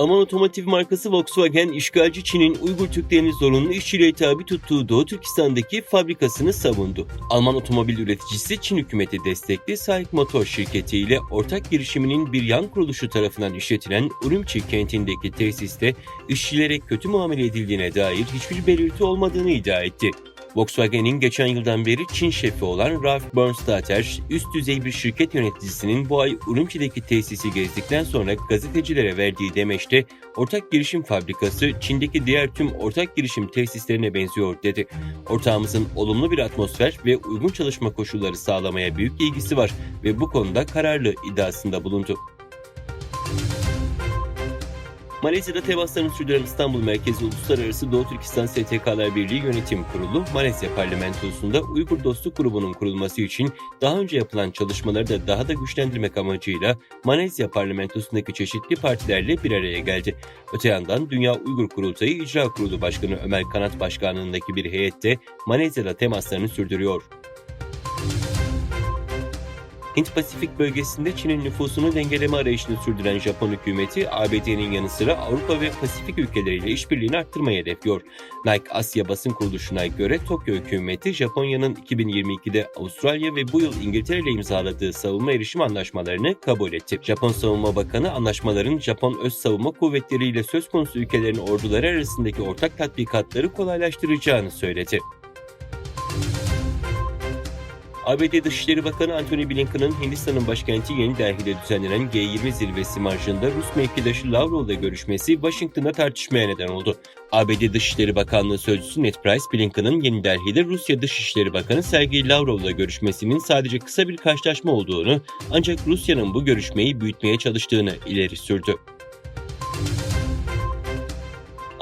Alman otomotiv markası Volkswagen, işgalci Çin'in Uygur Türklerini zorunlu işçiliğe tabi tuttuğu Doğu Türkistan'daki fabrikasını savundu. Alman otomobil üreticisi Çin hükümeti destekli SAIC Motor şirketi ile ortak girişiminin bir yan kuruluşu tarafından işletilen Urumqi kentindeki tesiste işçilere kötü muamele edildiğine dair hiçbir belirti olmadığını iddia etti. Volkswagen'in geçen yıldan beri Çin şefi olan Ralf Bernstatter, üst düzey bir şirket yöneticisinin bu ay Urumqi'deki tesisi gezdikten sonra gazetecilere verdiği demeçte ortak girişim fabrikası Çin'deki diğer tüm ortak girişim tesislerine benziyor dedi. Ortağımızın olumlu bir atmosfer ve uygun çalışma koşulları sağlamaya büyük ilgisi var ve bu konuda kararlı iddiasında bulundu. Malezya'da temaslarını sürdüren İstanbul merkezli Uluslararası Doğu Türkistan STK'lar Birliği Yönetim Kurulu, Malezya Parlamentosu'nda Uygur Dostluk Grubu'nun kurulması için daha önce yapılan çalışmaları da daha da güçlendirmek amacıyla Malezya Parlamentosu'ndaki çeşitli partilerle bir araya geldi. Öte yandan Dünya Uygur Kurultayı İcra Kurulu Başkanı Ömer Kanat Başkanlığındaki bir heyet de Malezya'da temaslarını sürdürüyor. Hint-Pasifik bölgesinde Çin'in nüfusunu dengeleme arayışını sürdüren Japon hükümeti, ABD'nin yanı sıra Avrupa ve Pasifik ülkeleriyle işbirliğini arttırmayı hedefliyor. Nike Asya basın kuruluşuna göre Tokyo hükümeti, Japonya'nın 2022'de Avustralya ve bu yıl İngiltere ile imzaladığı savunma erişim anlaşmalarını kabul etti. Japon Savunma Bakanı, anlaşmaların Japon öz savunma kuvvetleriyle söz konusu ülkelerin orduları arasındaki ortak tatbikatları kolaylaştıracağını söyledi. ABD Dışişleri Bakanı Antony Blinken'ın Hindistan'ın başkenti Yeni Delhi'de düzenlenen G20 zirvesi marjında Rus mevkidaşı Lavrov'la görüşmesi Washington'da tartışmaya neden oldu. ABD Dışişleri Bakanlığı Sözcüsü Ned Price, Blinken'ın Yeni Delhi'de Rusya Dışişleri Bakanı Sergey Lavrov'la görüşmesinin sadece kısa bir karşılaşma olduğunu, ancak Rusya'nın bu görüşmeyi büyütmeye çalıştığını ileri sürdü.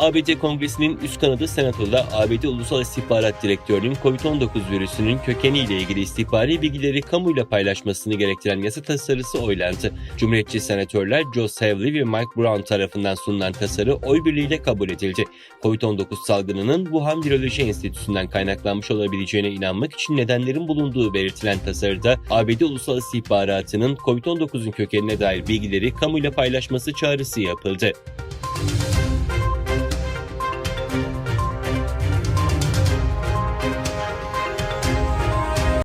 ABD Kongresi'nin üst kanadı Senato'da ABD Ulusal İstihbarat Direktörü'nün COVID-19 virüsünün kökeniyle ilgili istihbari bilgileri kamuyla paylaşmasını gerektiren yasa tasarısı oylandı. Cumhuriyetçi senatörler Joe Savely ve Mike Brown tarafından sunulan tasarı oy birliğiyle kabul edildi. COVID-19 salgınının Wuhan Viroloji Enstitüsü'nden kaynaklanmış olabileceğine inanmak için nedenlerin bulunduğu belirtilen tasarıda ABD Ulusal İstihbaratı'nın COVID-19'un kökenine dair bilgileri kamuyla paylaşması çağrısı yapıldı.